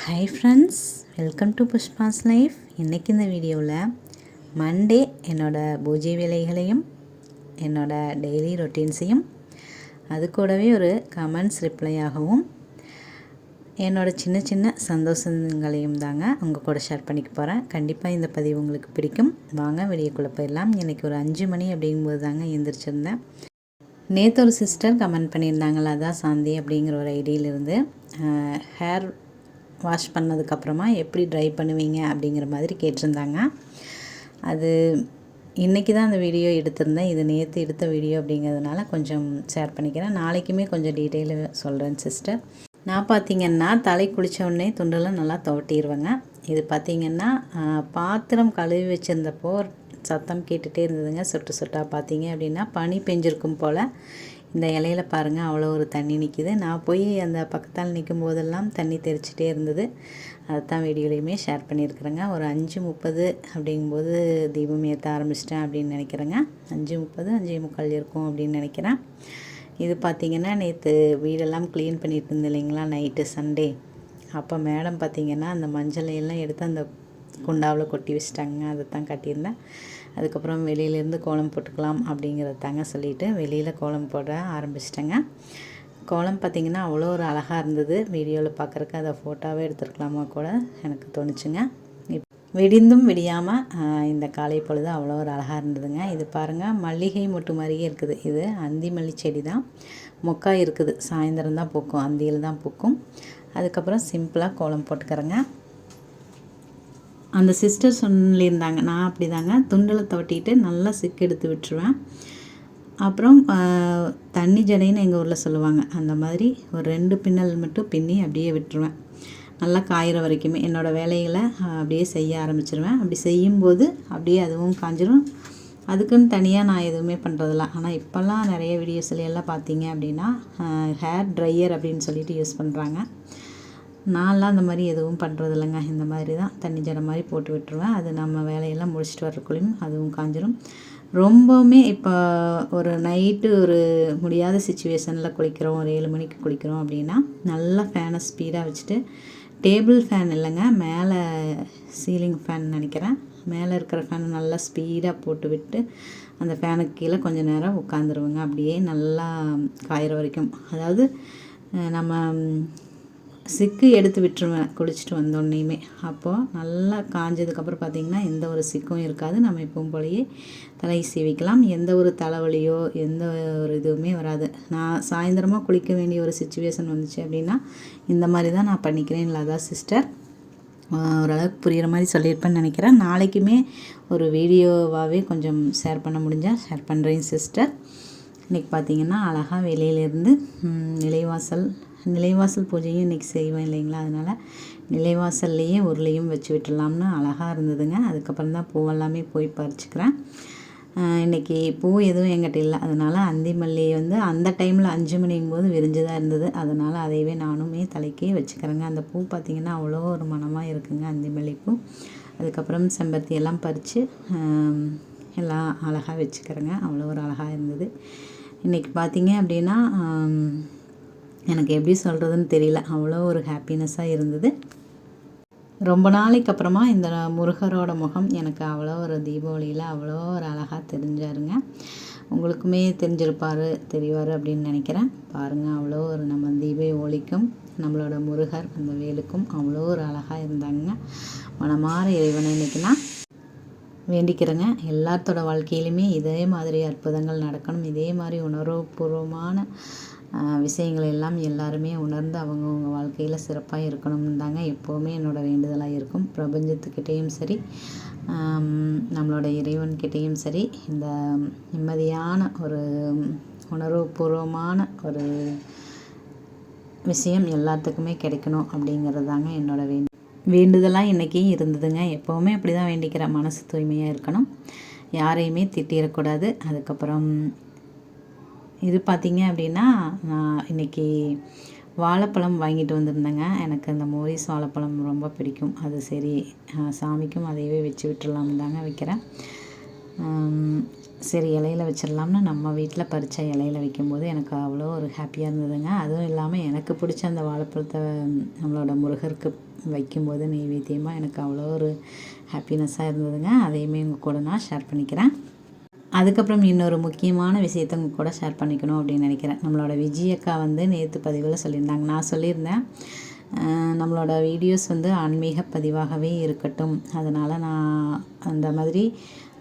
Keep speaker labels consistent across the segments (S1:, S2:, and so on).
S1: Hi friends, welcome to Pushpa's life. இன்றைக்கி இந்த வீடியோவில் மண்டே என்னோடய பூஜை வேலைகளையும் என்னோடய டெய்லி ரொட்டீன்ஸையும் அது கூடவே ஒரு கமெண்ட்ஸ் ரிப்ளையாகவும் என்னோடய சின்ன சின்ன சந்தோஷங்களையும் தாங்க உங்கள் கூட ஷேர் பண்ணிக்க போகிறேன். கண்டிப்பாக இந்த பதிவு உங்களுக்கு பிடிக்கும். வாங்க வீடியோக்குள்ளே போயிடலாம். இன்றைக்கி ஒரு 5 மணி அப்படிங்கும்போது தாங்க எழுந்திரிச்சிருந்தேன். நேற்று ஒரு சிஸ்டர் கமெண்ட் பண்ணியிருந்தாங்களா, அதான் சாந்தி அப்படிங்கிற ஒரு ஐடியிலிருந்து ஹேர் வாஷ் பண்ணதுக்கப்புறமா எப்படி ட்ரை பண்ணுவீங்க அப்படிங்கிற மாதிரி கேட்டிருந்தாங்க. அது இன்றைக்கி தான் அந்த வீடியோ எடுத்திருந்தேன். இது நேற்று எடுத்த வீடியோ அப்படிங்கிறதுனால கொஞ்சம் ஷேர் பண்ணிக்கிறேன். நாளைக்குமே கொஞ்சம் டீட்டெயிலு சொல்கிறேன் சிஸ்டர். நான் பார்த்திங்கன்னா தலை குளித்த உடனே துண்டெல்லாம் நல்லா துவட்டிடுவேங்க. இது பார்த்திங்கன்னா பாத்திரம் கழுவி வச்சுருந்தப்போ சத்தம் கேட்டுகிட்டே இருந்ததுங்க. சொட்டு சொட்டாக பார்த்தீங்க அப்படின்னா பனி பெஞ்சிருக்கும் போல். இந்த இலையில பாருங்கள், அவ்வளோ ஒரு தண்ணி நிற்கிது. நான் போய் அந்த பக்கத்தால் நிற்கும் போதெல்லாம் தண்ணி தெளிச்சிட்டே இருந்தது. அதுதான் வீடியோலையுமே ஷேர் பண்ணியிருக்கிறேங்க. ஒரு 5:30 அப்படிங்கும்போது தீபம் ஏற்ற ஆரம்பிச்சிட்டேன் அப்படின்னு நினைக்கிறேங்க. 5:30 5:45 இருக்கும் அப்படின்னு நினைக்கிறேன். இது பார்த்திங்கன்னா நேற்று வீடெல்லாம் க்ளீன் பண்ணிட்டு இருந்தேன் இல்லைங்களா, நைட்டு சண்டே. அப்போ மேடம் பார்த்திங்கன்னா அந்த மஞ்சள் எல்லாம் எடுத்து அந்த குண்டாவில் கொட்டி வச்சிட்டாங்க. அதை தான் கட்டியிருந்தேன். அதுக்கப்புறம் வெளியிலேருந்து கோலம் போட்டுக்கலாம் அப்படிங்கிறத தாங்க சொல்லிவிட்டு வெளியில் கோலம் போட ஆரம்பிச்சிட்டேங்க. கோலம் பார்த்திங்கன்னா அவ்வளோ ஒரு அழகாக இருந்தது. வீடியோவில் பார்க்குறக்கு அதை ஃபோட்டோவே எடுத்துருக்கலாமா கூட எனக்கு தோணுச்சுங்க. விடிந்தும் விடியாமல் இந்த காலை பொழுது அவ்வளோ ஒரு அழகாக இருந்ததுங்க. இது பாருங்கள், மல்லிகை மொட்டு மாதிரியே இருக்குது. இது அந்தி மல்லி செடி தான். மொக்கா இருக்குது, சாயந்தரம் தான் பூக்கும், அந்தியில் தான் பூக்கும். அதுக்கப்புறம் சிம்பிளாக கோலம் போட்டுக்கிறேங்க. அந்த சிஸ்டர் சொல்லியிருந்தாங்க, நான் அப்படி தாங்க துண்டலை துவட்டிட்டு நல்லா சிக்கு எடுத்து விட்டுருவேன். அப்புறம் தண்ணி ஜடைன்னு எங்கள் ஊரில் சொல்லுவாங்க, அந்த மாதிரி ஒரு 2 பின்னல் மட்டும் பின்னி அப்படியே விட்டுருவேன். நல்லா காயிற வரைக்குமே என்னோடய வேலைகளை அப்படியே செய்ய ஆரம்பிச்சிருவேன். அப்படி செய்யும்போது அப்படியே அதுவும் காஞ்சிரும். அதுக்குன்னு தனியாக நான் எதுவுமே பண்ணுறதில்ல. ஆனால் இப்போல்லாம் நிறைய வீடியோஸ்லாம் பார்த்தீங்க அப்படின்னா ஹேர் ட்ரையர் அப்படின்னு சொல்லிட்டு யூஸ் பண்ணுறாங்க. நான்லாம் அந்த மாதிரி எதுவும் பண்ணுறது இல்லைங்க. இந்த மாதிரி தான் தண்ணி ஜடை மாதிரி போட்டு விட்டுருவேன். அது நம்ம வேலையெல்லாம் முடிச்சுட்டு வரக்குள்ளேயும் அதுவும் காஞ்சிரும். ரொம்பவுமே இப்போ ஒரு நைட்டு ஒரு முடியாத சுச்சுவேஷனில் குளிக்கிறோம், ஒரு 7 மணிக்கு குளிக்கிறோம் அப்படின்னா நல்லா ஃபேனை ஸ்பீடாக வச்சுட்டு, டேபிள் ஃபேன் இல்லைங்க, மேலே சீலிங் ஃபேன் நினைக்கிறேன், மேலே இருக்கிற ஃபேனை நல்லா ஸ்பீடாக போட்டு விட்டு அந்த ஃபேனுக்கு கீழே கொஞ்சம் நேரம் உட்காந்துருவேங்க. அப்படியே நல்லா காயிற வரைக்கும். அதாவது நம்ம சிக்கு எடுத்து விட்டுருவேன் குளிச்சுட்டு வந்தோடனேயுமே. அப்போது நல்லா காஞ்சதுக்கப்புறம் பார்த்திங்கன்னா எந்த ஒரு சிக்கும் இருக்காது. நம்ம எப்பவும் போலயே தலை சீவிக்கலாம். எந்த ஒரு தலைவலியோ எந்த ஒரு இதுவுமே வராது. நான் சாயந்தரமாக குளிக்க வேண்டிய ஒரு சுச்சுவேஷன் வந்துச்சு அப்படின்னா இந்த மாதிரி தான் நான் பண்ணிக்கிறேன். இல்லாதா சிஸ்டர், ஓரளவுக்கு புரிகிற மாதிரி சொல்லியிருப்பேன்னு நினைக்கிறேன். நாளைக்குமே ஒரு வீடியோவாகவே கொஞ்சம் ஷேர் பண்ண முடிஞ்சால் ஷேர் பண்ணுறேன் சிஸ்டர். இன்றைக்கி பார்த்திங்கன்னா அழகாக வெளியிலேருந்து நிலைவாசல் பூஜையும் இன்றைக்கி செய்வேன் இல்லைங்களா, அதனால் நிலைவாசல்லையே உருளையும் வச்சு விட்டுடலாம்னு அழகாக இருந்ததுங்க. அதுக்கப்புறம் தான் பூவெல்லாமே போய் பறிச்சுக்கிறேன். இன்றைக்கி பூ எதுவும் எங்கிட்ட இல்லை, அதனால் அந்தி மல்லி அந்த டைமில் 5 மணிங்கும் போது விரிஞ்சு தான் இருந்தது. அதனால் அதையவே நானுமே தலைக்கே வச்சுக்கிறேங்க. அந்த பூ பார்த்திங்கன்னா அவ்வளோ ஒரு மனமாக இருக்குங்க, அந்தி மல்லிப்பூ. அதுக்கப்புறம் செம்பருத்தி எல்லாம் பறித்து எல்லாம் அழகாக வச்சுக்கிறேங்க. அவ்வளோ ஒரு அழகாக இருந்தது. இன்றைக்கி பார்த்திங்க அப்படின்னா எனக்கு எப்படி சொல்கிறதுன்னு தெரியல, அவ்வளோ ஒரு ஹாப்பினஸ்ஸாக இருந்தது. ரொம்ப நாளைக்கு அப்புறமா இந்த முருகரோட முகம் எனக்கு அவ்வளோ ஒரு தீபாவளியில் அவ்வளோ ஒரு அழகாக தெரிஞ்சாருங்க. உங்களுக்குமே தெரிவார் அப்படின்னு நினைக்கிறேன். பாருங்கள், அவ்வளோ ஒரு நம்ம தீப ஒளிக்கும் நம்மளோட முருகர் அந்த வேலுக்கும் அவ்வளோ ஒரு அழகாக இருந்தாங்க. மனமாற இறைவனை இன்றைக்கி நான் வேண்டிக்கிறேங்க. எல்லாத்தோட வாழ்க்கையிலுமே இதே மாதிரி அற்புதங்கள் நடக்கணும். இதே மாதிரி உணர்வுபூர்வமான விஷயங்கள் எல்லாம் எல்லாருமே உணர்ந்து அவங்கவுங்க வாழ்க்கையில் சிறப்பாக இருக்கணும்னு தாங்க எப்போவுமே என்னோடய வேண்டுதலாக இருக்கும். பிரபஞ்சத்துக்கிட்டேயும் சரி, நம்மளோட இறைவன்கிட்டேயும் சரி, இந்த நிம்மதியான ஒரு உணர்வுபூர்வமான ஒரு விஷயம் எல்லாத்துக்குமே கிடைக்கணும் அப்படிங்கிறது தாங்க என்னோடய வேண்டுதலாக இன்றைக்கி இருந்ததுங்க. எப்போவுமே அப்படி தான் வேண்டிக்கிறேன். மனசு தூய்மையாக இருக்கணும், யாரையுமே திட்டிடக்கூடாது. அதுக்கப்புறம் இது பார்த்திங்க அப்படின்னா நான் இன்றைக்கி வாழைப்பழம் வாங்கிட்டு வந்திருந்தேங்க. எனக்கு அந்த மோரிஸ் வாழைப்பழம் ரொம்ப பிடிக்கும். அது சரி சாமிக்கும் அதையவே வச்சு விட்டுடலாம்னு தாங்க வைக்கிறேன். சரி இலையில வச்சிடலாம்னு நம்ம வீட்டில் பறித்த இலையில வைக்கும்போது எனக்கு அவ்வளோ ஒரு ஹாப்பியாக இருந்ததுங்க. அதுவும் இல்லாமல் எனக்கு பிடிச்ச அந்த வாழைப்பழத்தை நம்மளோட முருகருக்கு வைக்கும்போது நெய்வேத்தியமாக எனக்கு அவ்வளோ ஒரு ஹாப்பினஸ்ஸாக இருந்ததுங்க. அதையுமே உங்கள் கூட நான் ஷேர் பண்ணிக்கிறேன். அதுக்கப்புறம் இன்னொரு முக்கியமான விஷயத்தை உங்கள் கூட ஷேர் பண்ணிக்கணும் அப்படின்னு நினைக்கிறேன். நம்மளோட விஜயக்கா வந்து நேற்று பதிவில் சொல்லியிருந்தாங்க. நான் சொல்லியிருந்தேன் நம்மளோட வீடியோஸ் வந்து ஆன்மீக பதிவாகவே இருக்கட்டும், அதனால் நான் அந்த மாதிரி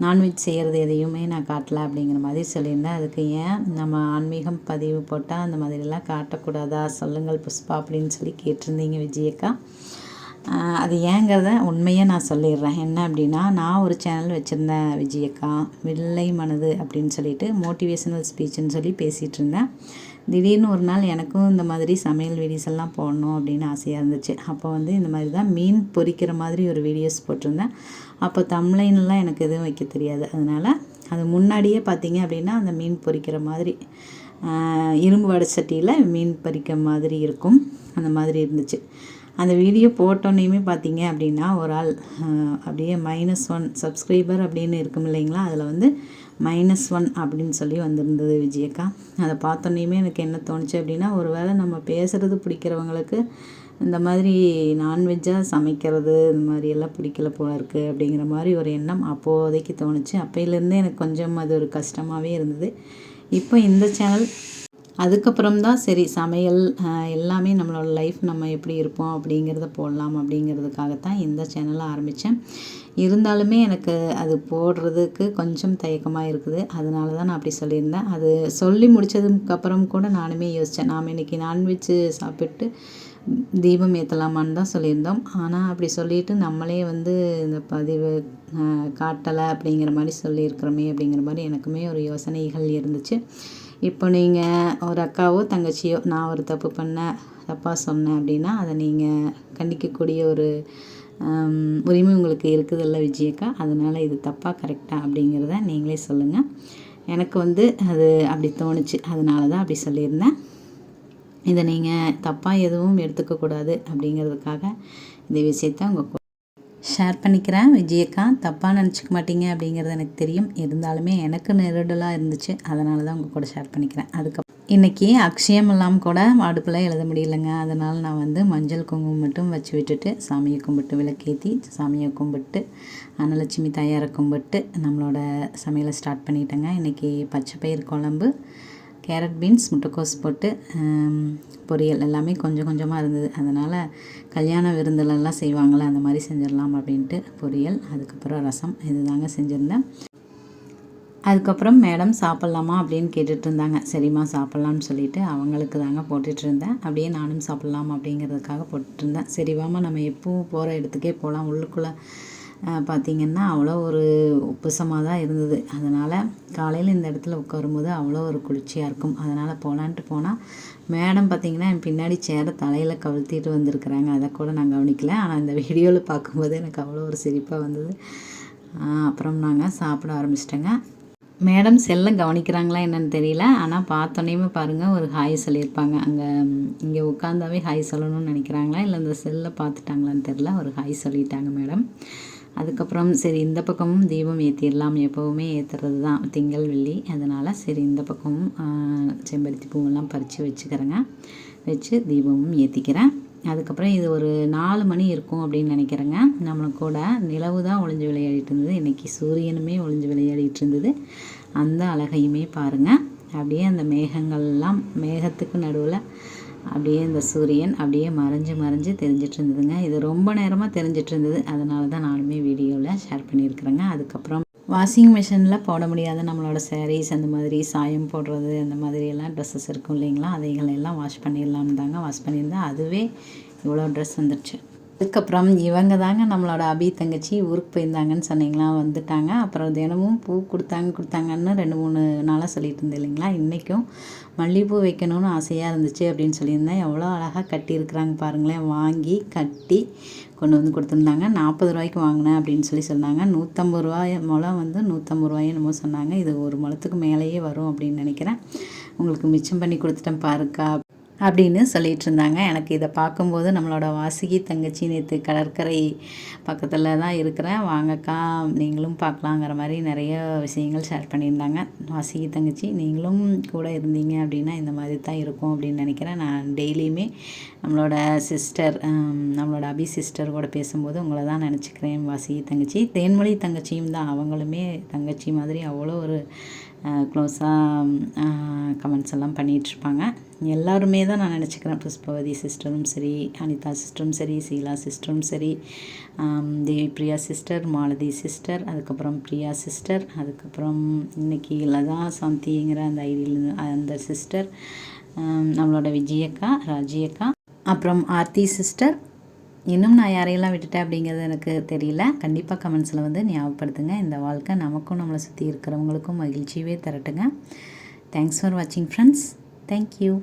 S1: நான்வெஜ் செய்கிறது எதையுமே நான் காட்டலை அப்படிங்கிற மாதிரி சொல்லியிருந்தேன். அதுக்கு ஏன் நம்ம ஆன்மீகம் பதிவு போட்டால் அந்த மாதிரிலாம் காட்டக்கூடாதா சொல்லுங்கள் புஷ்பா அப்படின்னு சொல்லி கேட்டிருந்தீங்க விஜயக்கா. அது ஏங்கிறத உண்மையாக நான் சொல்லிடுறேன். என்ன அப்படின்னா, நான் ஒரு சேனல் வச்சுருந்தேன் விஜயக்கா, வெள்ளை மனது அப்படின்னு சொல்லிட்டு மோட்டிவேஷனல் ஸ்பீச்சுன்னு சொல்லி பேசிகிட்டு இருந்தேன். திடீர்னு ஒரு நாள் எனக்கும் இந்த மாதிரி சமையல் வீடியோஸ் எல்லாம் போடணும் அப்படின்னு ஆசையாக இருந்துச்சு. அப்போ வந்து இந்த மாதிரி தான் மீன் பொரிக்கிற மாதிரி ஒரு வீடியோஸ் போட்டிருந்தேன். அப்போ தம்ப்லைன்லாம் எனக்கு எதுவும் வைக்க தெரியாது. அதனால் அது முன்னாடியே பார்த்தீங்க அப்படின்னா அந்த மீன் பொரிக்கிற மாதிரி இரும்பு வடச்சட்டியில் மீன் பொரிக்கிற மாதிரி இருக்கும், அந்த மாதிரி இருந்துச்சு. அந்த வீடியோ போட்டோன்னையுமே பார்த்தீங்க அப்படின்னா ஒரு ஆள் அப்படியே -1 சப்ஸ்கிரைபர் அப்படின்னு இருக்கும் இல்லைங்களா, அதில் வந்து -1 அப்படின்னு சொல்லி வந்திருந்தது விஜயக்கா. அதை பார்த்தோன்னையுமே எனக்கு என்ன தோணுச்சு அப்படின்னா, ஒரு வேளை நம்ம பேசுகிறது பிடிக்கிறவங்களுக்கு இந்த மாதிரி நான்வெஜ்ஜாக சமைக்கிறது இந்த மாதிரியெல்லாம் பிடிக்கல போல இருக்குது அப்படிங்கிற மாதிரி ஒரு எண்ணம் அப்போதைக்கு தோணுச்சு. அப்போயிலேருந்தே எனக்கு கொஞ்சம் அது ஒரு கஷ்டமாகவே இருந்தது. இப்போ இந்த சேனல் அதுக்கப்புறம் தான் சரி சமையல் எல்லாமே நம்மளோட லைஃப் நம்ம எப்படி இருப்போம் அப்படிங்கிறத போடலாம் அப்படிங்கிறதுக்காகத்தான் இந்த சேனலை ஆரம்பித்தேன். இருந்தாலுமே எனக்கு அது போடுறதுக்கு கொஞ்சம் தயக்கமாக இருக்குது. அதனால தான் நான் அப்படி சொல்லியிருந்தேன். அது சொல்லி முடித்ததுக்கப்புறம் கூட நானுமே யோசித்தேன், நாம் இன்றைக்கி நான்வெஜ்ஜு சாப்பிட்டு தீபம் ஏற்றலாமான்னு தான் சொல்லியிருந்தோம். ஆனால் அப்படி சொல்லிவிட்டு நம்மளே வந்து இந்த பதிவு காட்டலை அப்படிங்கிற மாதிரி சொல்லியிருக்கிறோமே அப்படிங்கிற மாதிரி எனக்குமே ஒரு யோசனைகள் இருந்துச்சு. இப்போ நீங்கள் ஒரு அக்காவோ தங்கச்சியோ நான் ஒரு தப்பு பண்ணேன், தப்பாக சொன்னேன் அப்படின்னா அதை நீங்கள் கண்டிக்கக்கூடிய ஒரு உரிமை உங்களுக்கு இருக்குதில்ல விஜயக்கா. அதனால் இது தப்பாக கரெக்டாக அப்படிங்கிறத நீங்களே சொல்லுங்கள். எனக்கு வந்து அது அப்படி தோணுச்சு, அதனால தான் அப்படி சொல்லியிருந்தேன். இதை நீங்கள் தப்பாக எதுவும் எடுத்துக்கக்கூடாது அப்படிங்கிறதுக்காக இந்த விஷயத்த உங்கள் ஷேர் பண்ணிக்கிறேன். விஜயக்கா தப்பாக நினச்சிக்க மாட்டீங்க அப்படிங்கிறது எனக்கு தெரியும். இருந்தாலுமே எனக்கு நெருடலாக இருந்துச்சு, அதனால தான் உங்கள் கூட ஷேர் பண்ணிக்கிறேன். அதுக்கப்புறம் இன்றைக்கி அக்ஷயம் எல்லாம் கூட அடுப்பில் எழுத முடியலைங்க. அதனால் நான் வந்து மஞ்சள் குங்குமம் மட்டும் வச்சு விட்டுட்டு சாமியை கும்பிட்டு விளக்கேற்றி சாமியை கும்பிட்டு அன்னலட்சுமி தாயாரை கும்பிட்டு நம்மளோட சமையலை ஸ்டார்ட் பண்ணிட்டேங்க. இன்றைக்கி பச்சை பயிர் குழம்பு, கேரட் பீன்ஸ், முட்டைக்கோஸ் போட்டு பொரியல் எல்லாமே கொஞ்சம் கொஞ்சமாக இருந்தது. அதனால் கல்யாண விருந்துலலாம் செய்வாங்களே அந்த மாதிரி செஞ்சிடலாம் அப்படின்ட்டு பொரியல், அதுக்கப்புறம் ரசம், இது தாங்க செஞ்சுருந்தேன். அதுக்கப்புறம் மேடம் சாப்பிட்லாமா அப்படின்னு கேட்டுட்டு இருந்தாங்க. சரிம்மா சாப்பிட்லான்னு சொல்லிவிட்டு அவங்களுக்கு தாங்க போட்டுட்ருந்தேன். அப்படியே நானும் சாப்பிட்லாம் அப்படிங்கிறதுக்காக போட்டுட்ருந்தேன். சரி வாமா நம்ம எப்பவும் போகிற இடத்துக்கே போகலாம். உள்ளுக்குள்ளே பார்த்திங்கன்னா அவ்வளோ ஒரு உப்புசமாக தான் இருந்தது. அதனால் காலையில் இந்த இடத்துல உட்காரும்போது அவ்வளோ ஒரு குளிர்ச்சியாக இருக்கும். அதனால் போகலான்ட்டு போனால் மேடம் பார்த்திங்கன்னா என் பின்னாடி சேரை தலையில் கவிழ்த்திட்டு வந்திருக்கிறாங்க. அதை கூட நான் கவனிக்கல. ஆனால் இந்த வீடியோவில் பார்க்கும்போது எனக்கு அவ்வளோ ஒரு சிரிப்பாக வந்தது. அப்புறம் நாங்கள் சாப்பிட ஆரம்பிச்சிட்டேங்க. மேடம் செல்லை கவனிக்கிறாங்களா என்னென்னு தெரியல. ஆனால் பார்த்தோன்னே பாருங்கள் ஒரு ஹாய் சொல்லியிருப்பாங்க. இங்கே உட்காந்தாவே ஹாய் சொல்லணும்னு நினைக்கிறாங்களா இல்லை இந்த செல்லை பார்த்துட்டாங்களான்னு தெரில, ஒரு ஹாய் சொல்லிட்டாங்க மேடம். அதுக்கப்புறம் சரி இந்த பக்கமும் தீபம் ஏற்றிடலாம், எப்போவுமே ஏற்றுறது தான் திங்கள் வெள்ளி. அதனால் சரி இந்த பக்கமும் செம்பருத்தி பூவெல்லாம் பறித்து வச்சுக்கிறேங்க. வச்சு தீபமும் ஏற்றிக்கிறேன். அதுக்கப்புறம் இது ஒரு 4 மணி இருக்கும் அப்படின்னு நினைக்கிறேங்க. நம்மளுக்கு கூட நிலவு தான் ஒளிஞ்சு விளையாடிட்டு இருந்தது. இன்றைக்கி சூரியனுமே ஒளிஞ்சு விளையாடிட்டு இருந்தது. அந்த அழகையுமே பாருங்கள். அப்படியே அந்த மேகங்கள்லாம் மேகத்துக்கு நடுவில் அப்படியே இந்த சூரியன் அப்படியே மறைஞ்சு தெரிஞ்சிட்டு இருந்ததுங்க. இது ரொம்ப நேரமாக தெரிஞ்சிட்டு இருந்தது. அதனால தான் நானுமே வீடியோவில் ஷேர் பண்ணியிருக்கிறேங்க. அதுக்கப்புறம் வாஷிங் மிஷினில் போட முடியாத நம்மளோட சாரீஸ் அந்த மாதிரி சாயம் போடுறது அந்த மாதிரியெல்லாம் ட்ரெஸ்ஸஸ் இருக்கும் இல்லைங்களா, அதைகளெல்லாம் வாஷ் பண்ணிடலான்னு தாங்க வாஷ் பண்ணியிருந்தேன். அதுவே இவ்வளோ ட்ரெஸ் வந்துடுச்சு. அதுக்கப்புறம் இவங்க தாங்க நம்மளோட அபி தங்கச்சி ஊருக்கு போயிருந்தாங்கன்னு சொன்னீங்களா, வந்துட்டாங்க. அப்புறம் தினமும் பூ கொடுத்தாங்கன்னு 2-3 நாளாக சொல்லிட்டு இருந்தேன் இல்லைங்களா. இன்றைக்கும் மல்லிகைப்பூ வைக்கணும்னு ஆசையாக இருந்துச்சு அப்படின்னு சொல்லியிருந்தேன். எவ்வளோ அழகாக கட்டியிருக்கிறாங்க பாருங்களேன். வாங்கி கட்டி கொண்டு வந்து கொடுத்துருந்தாங்க. 40 ரூபாய்க்கு வாங்கினேன் அப்படின்னு சொன்னாங்க. 150 ரூபாய் முளம் வந்து 150 ரூபாய் என்னமோ சொன்னாங்க. இது ஒரு முளத்துக்கு மேலேயே வரும் அப்படின்னு நினைக்கிறேன். உங்களுக்கு மிச்சம் பண்ணி கொடுத்துட்டேன் பாருக்கா அப்படின்னு சொல்லிகிட்டு இருந்தாங்க. எனக்கு இதை பார்க்கும்போது நம்மளோட வாசுகி தங்கச்சி நேற்று கடற்கரை பக்கத்தில் தான் இருக்கிறேன், வாங்கக்கா நீங்களும் பார்க்கலாங்கிற மாதிரி நிறைய விஷயங்கள் ஷேர் பண்ணியிருந்தாங்க. வாசுகி தங்கச்சி நீங்களும் கூட இருந்தீங்க அப்படின்னா இந்த மாதிரி தான் இருக்கும் அப்படின்னு நினைக்கிறேன். நான் டெய்லியுமே நம்மளோட சிஸ்டர் நம்மளோட அபி சிஸ்டர் கூட பேசும்போது உங்களை தான் நினச்சிக்கிறேன் வாசுகி தங்கச்சி. தேன்மொழி தங்கச்சியும் தான், அவங்களுமே தங்கச்சி மாதிரி அவ்வளோ ஒரு க்ளோஸாக கமெண்ட்ஸ் எல்லாம் பண்ணிகிட்ருப்பாங்க. எல்லாருமே தான் நான் நினச்சிக்கிறேன். புஷ்பவதி சிஸ்டரும் சரி, அனிதா சிஸ்டரும் சரி, சீலா சிஸ்டரும் சரி, தேவி பிரியா சிஸ்டர், மாலதி சிஸ்டர், அதுக்கப்புறம் பிரியா சிஸ்டர், அதுக்கப்புறம் இன்றைக்கி லதா சாந்திங்கிற அந்த ஐடியில் அந்த சிஸ்டர், நம்மளோட விஜயக்கா, ராஜியக்கா, அப்புறம் ஆர்த்தி சிஸ்டர். இன்னும் நான் யாரையெல்லாம் விட்டுட்டேன் அப்படிங்கிறது எனக்கு தெரியல. கண்டிப்பாக கமெண்ட்ஸில் வந்து ஞாபகப்படுத்துங்க. இந்த வாழ்க்கை நமக்கும் நம்மளை சுற்றி இருக்கிறவங்களுக்கும் மகிழ்ச்சியவே தரட்டுங்க. தேங்க்ஸ் ஃபார் வாட்சிங் ஃப்ரெண்ட்ஸ். தேங்க்யூ.